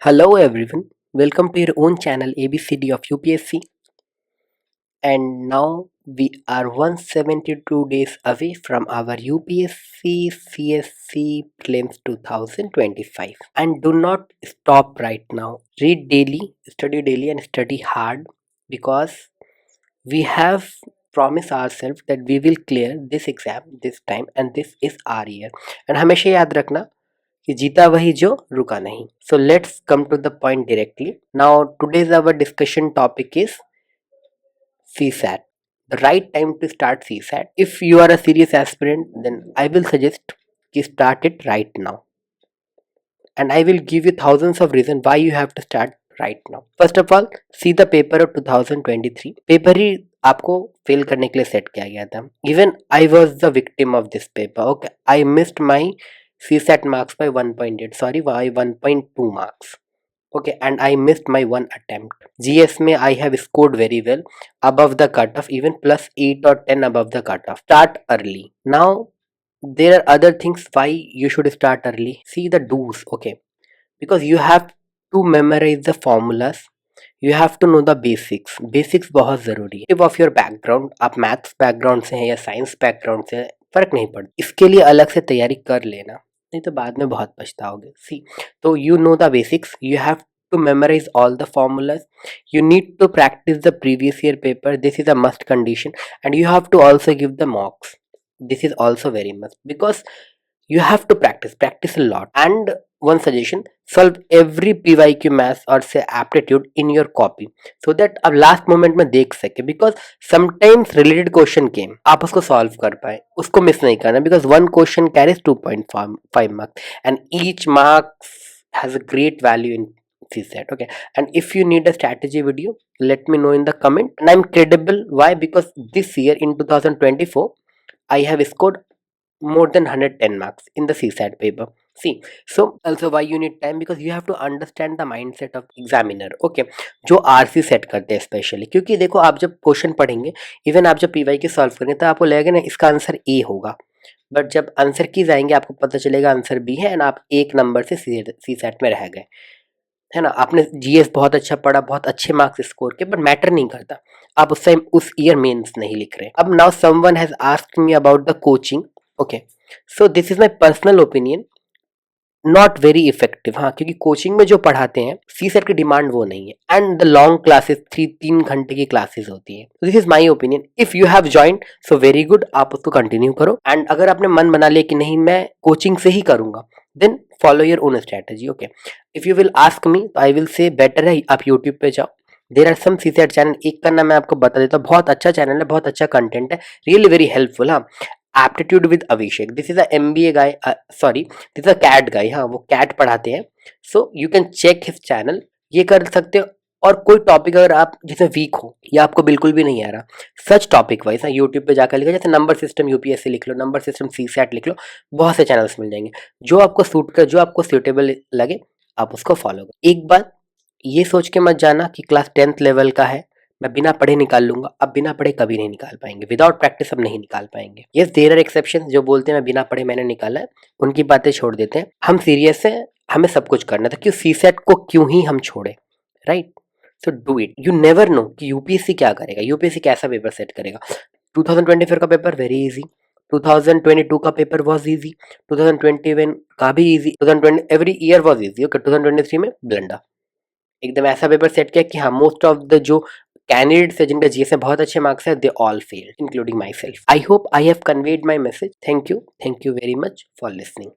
Hello everyone, welcome to your own channel ABCD of UPSC, and now we are 172 days away from our UPSC CSC Prelims 2025. And do not stop right now. Read daily and study hard, because we have promised ourselves that we will clear this exam this time, and this is our year. And हमेशा याद रखना कि जीता वही जो रुका नहीं. So let's come to the point directly. Now today's our discussion topic is CSAT. The right time to start CSAT. If you are a serious aspirant, then I will suggest you start it right now. And I will give you thousands of reasons why you have to start right now. First of all, see the paper of 2023. Paper ही आपको fail करने के लिए set किया गया था. Even I was the victim of this paper. Okay, I missed my CSAT marks by 1.8. Sorry, by 1.2 marks. Okay, and I missed my one attempt. GS में I have scored very well, above the cutoff, even plus 8 or 10 above the cutoff. Start early. Now there are other things why you should start early. See the do's. Okay, because you have to memorize the formulas. You have to know the basics बहुत ज़रूरी है. Of your background, आप maths background से हैं या science background से हैं, फर्क नहीं पड़ता. इसके लिए अलग से तैयारी कर लेना, नहीं तो बाद में बहुत पछताओगे. सी, तो you know the basics. You have to memorize all the formulas. You need to practice the previous year paper. This is a must condition, and you have to also give the mocks. This is also very must, because you have to practice a lot. And one suggestion, solve every PYQ maths or say aptitude in your copy, so that आप last moment में देख सके, because sometimes related question came, आप उसको solve कर पाए, उसको miss नहीं करना, because one question carries 2.5 marks and each marks has a great value in CSAT. Okay, and if you need a strategy video, let me know in the comment. And I'm credible. Why? Because this year in 2024 I have scored more than 110 marks in the CSAT paper. See, so also why you need time, because you have to understand the mindset of examiner. Okay, जो RC set करते हैं specially, क्योंकि देखो आप जब question पढ़ेंगे, even आप जब PY के सॉल्व करेंगे, तो आपको लगेगा ना इसका आंसर ए होगा, बट जब आंसर की जाएंगे आपको पता चलेगा आंसर बी है, एंड आप एक नंबर से CSAT में रह गए, है ना. आपने GS बहुत अच्छा पढ़ा, बहुत अच्छे मार्क्स स्कोर किए, बट मैटर नहीं करता, आप उस टाइम उस ईयर मेंस नहीं लिख रहे. अब now someone has asked me about the coaching. Okay, so this is my personal opinion, not very effective. हाँ, क्योंकि कोचिंग में जो पढ़ाते हैं CSAT की डिमांड वो नहीं है, एंड द लॉन्ग क्लासेस 3 घंटे की क्लासेस होती है. This is my opinion. If you have joined, so very good, आप उसको कंटिन्यू करो. एंड अगर आपने मन बना लिया कि नहीं मैं कोचिंग से ही करूंगा, then follow your own strategy. Okay, if you will ask me, तो आई विल से बेटर है आप यूट्यूब पे जाओ. There are some CSAT channel, एक का नाम मैं आपको बता देता हूँ, बहुत अच्छा चैनल है, बहुत अच्छा कंटेंट है, रियली वेरी हेल्पफुल. हाँ, aptitude with Abhishek, this is a MBA guy, sorry this is a CAT guy. हाँ, वो कैट पढ़ाते हैं, so you can check his channel, ये कर सकते हो. और कोई टॉपिक अगर आप जिसमें वीक हो या आपको बिल्कुल भी नहीं आ रहा, सच टॉपिक वाइज यूट्यूब पे जाकर लिखो, जैसे नंबर सिस्टम UPSC लिख लो, नंबर सिस्टम CSAT लिख लो, बहुत से चैनल्स मिल जाएंगे. जो आपको सूट कर, जो आपको सूटेबल लगे, आप उसको फॉलो करो. एक बात ये सोच के मत जाना कि क्लास 10th लेवल का है, मैं बिना पढ़े निकाल लूंगा. अब बिना पढ़े कभी नहीं निकाल पाएंगे, विदाउट प्रैक्टिस अब नहीं निकाल पाएंगे. यस, देयर आर एक्सेप्शंस जो बोलते हैं मैं बिना पढ़े मैंने निकाला है, उनकी बातें छोड़ देते हैं. हम सीरियस हैं, हमें सब कुछ करना था, क्यों CSAT को क्यों ही हम छोड़े, right. So do it. You never know कि UPSC क्या करेगा, UPSC कैसा पेपर सेट करेगा. 2024 का पेपर वेरी इजी, 2022 का पेपर वॉज इजी, 2021 का भी easy, 2020 every year was easy. Okay, 2023 में ब्लंडा, एकदम ऐसा पेपर सेट किया कि हाँ, मोस्ट ऑफ द जो कैंडिडेट्स है जिनका GS में बहुत अच्छे मार्क्स है, they all failed including my self. I hope I have conveyed my message. Thank you very much for listening.